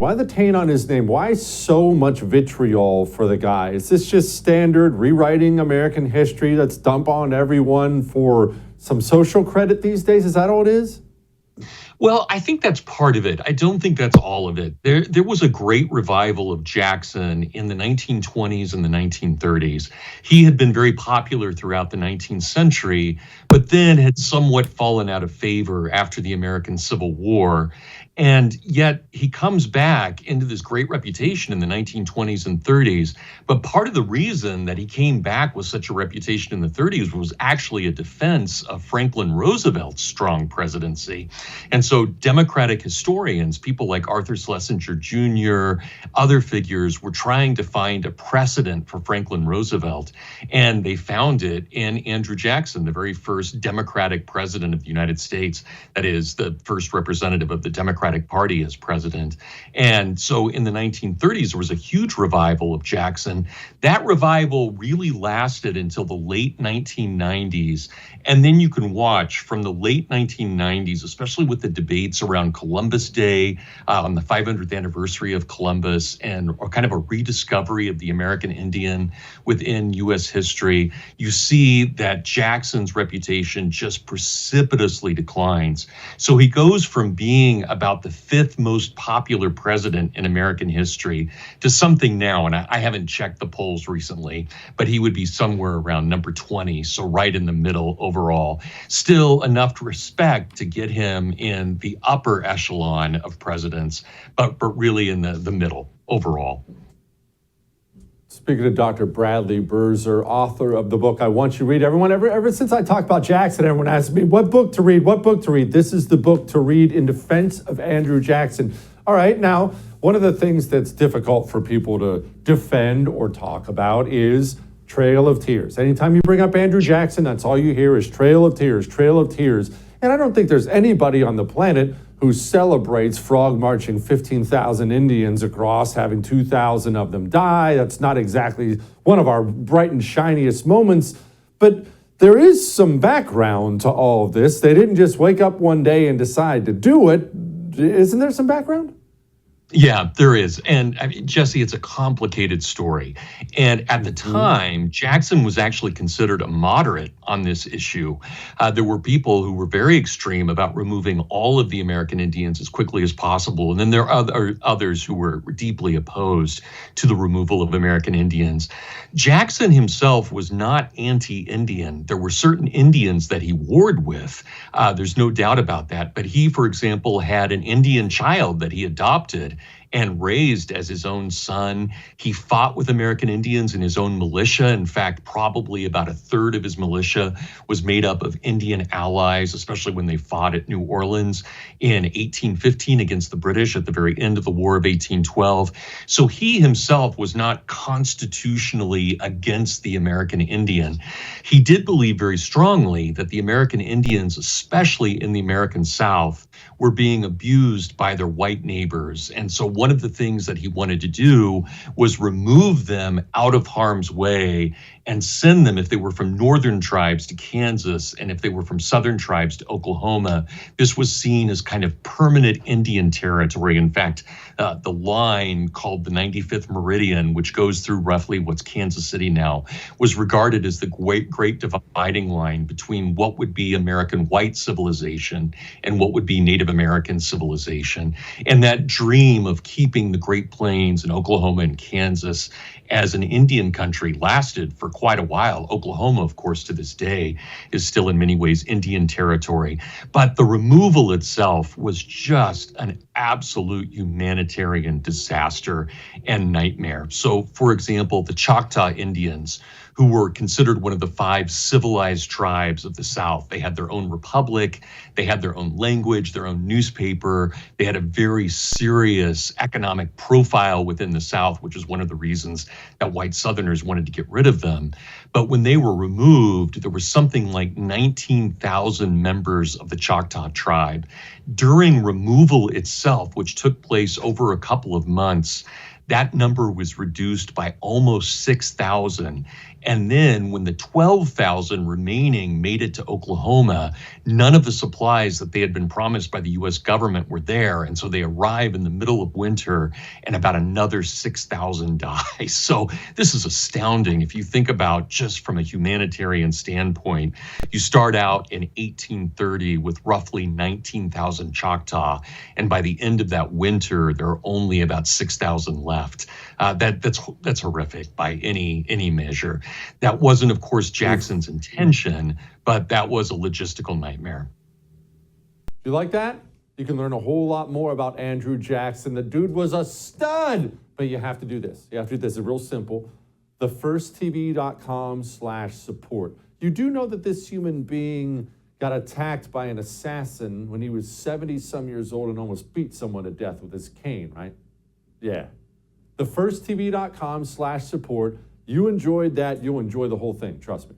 Why the taint on his name? Why so much vitriol for the guy? Is this just standard rewriting American history that's dumped on everyone for some social credit these days? Is that all it is? Well, I think that's part of it. I don't think that's all of it. There was a great revival of Jackson in the 1920s and the 1930s. He had been very popular throughout the 19th century, but then had somewhat fallen out of favor after the American Civil War. And yet he comes back into this great reputation in the 1920s and 30s. But part of the reason that he came back with such a reputation in the 30s was actually a defense of Franklin Roosevelt's strong presidency. And so Democratic historians, people like Arthur Schlesinger Jr., other figures, were trying to find a precedent for Franklin Roosevelt. And they found it in Andrew Jackson, the very first Democratic president of the United States. That is, the first representative of the Democratic Party as president. And so in the 1930s, there was a huge revival of Jackson. That revival really lasted until the late 1990s. And then you can watch from the late 1990s, especially with the debates around Columbus Day, on the 500th anniversary of Columbus, and or kind of a rediscovery of the American Indian within U.S. history, you see that Jackson's reputation just precipitously declines. So he goes from being about the fifth most popular president in American history to something now, and I haven't checked the polls recently, but he would be somewhere around number 20, so right in the middle overall. Still enough respect to get him in the upper echelon of presidents, but really in the middle overall. Speaking of Dr. Bradley Birzer, author of the book I Want You to Read. Everyone, ever since I talked about Jackson, everyone asks me, what book to read, what book to read? This is the book to read in defense of Andrew Jackson. All right, now, one of the things that's difficult for people to defend or talk about is Trail of Tears. Anytime you bring up Andrew Jackson, that's all you hear is Trail of Tears, Trail of Tears. And I don't think there's anybody on the planet who celebrates frog marching 15,000 Indians across, having 2,000 of them die. That's not exactly one of our bright and shiniest moments, but there is some background to all of this. They didn't just wake up one day and decide to do it. Isn't there some background? Yeah, there is. And I mean, Jesse, it's a complicated story. And at the time, Jackson was actually considered a moderate on this issue. There were people who were very extreme about removing all of the American Indians as quickly as possible. And then there are others who were deeply opposed to the removal of American Indians. Jackson himself was not anti-Indian. There were certain Indians that he warred with. There's no doubt about that. But he, for example, had an Indian child that he adopted and raised as his own son. He fought with American Indians in his own militia. In fact, probably about a third of his militia was made up of Indian allies, especially when they fought at New Orleans in 1815 against the British at the very end of the War of 1812. So he himself was not constitutionally against the American Indian. He did believe very strongly that the American Indians, especially in the American South, were being abused by their white neighbors. And so one of the things that he wanted to do was remove them out of harm's way and send them, if they were from northern tribes, to Kansas, and if they were from southern tribes, to Oklahoma. This was seen as kind of permanent Indian territory. In fact, the line called the 95th Meridian, which goes through roughly what's Kansas City now, was regarded as the great dividing line between what would be American white civilization and what would be Native American civilization. And that dream of keeping the Great Plains and Oklahoma and Kansas as an Indian country lasted for quite a while. Oklahoma, of course, to this day is still in many ways Indian territory. But the removal itself was just an absolute humanitarian disaster and nightmare. So, for example, the Choctaw Indians, who were considered one of the 5 civilized tribes of the South. They had their own republic, they had their own language, their own newspaper, they had a very serious economic profile within the South, which is one of the reasons that white Southerners wanted to get rid of them. But when they were removed, there was something like 19,000 members of the Choctaw tribe. During removal itself, which took place over a couple of months, that number was reduced by almost 6,000. And then when the 12,000 remaining made it to Oklahoma, none of the supplies that they had been promised by the US government were there. And so they arrive in the middle of winter and about another 6,000 die. So this is astounding. If you think about just from a humanitarian standpoint, you start out in 1830 with roughly 19,000 Choctaw. And by the end of that winter, there are only about 6,000 left. That's horrific by any measure. That wasn't, of course, Jackson's intention, but that was a logistical nightmare. You like that? You can learn a whole lot more about Andrew Jackson. The dude was a stud, but you have to do this. You have to do this. It's real simple. thefirstTV.com/support. You do know that this human being got attacked by an assassin when he was 70-some years old and almost beat someone to death with his cane, right? Yeah. thefirstTV.com/support. You enjoyed that. You'll enjoy the whole thing. Trust me.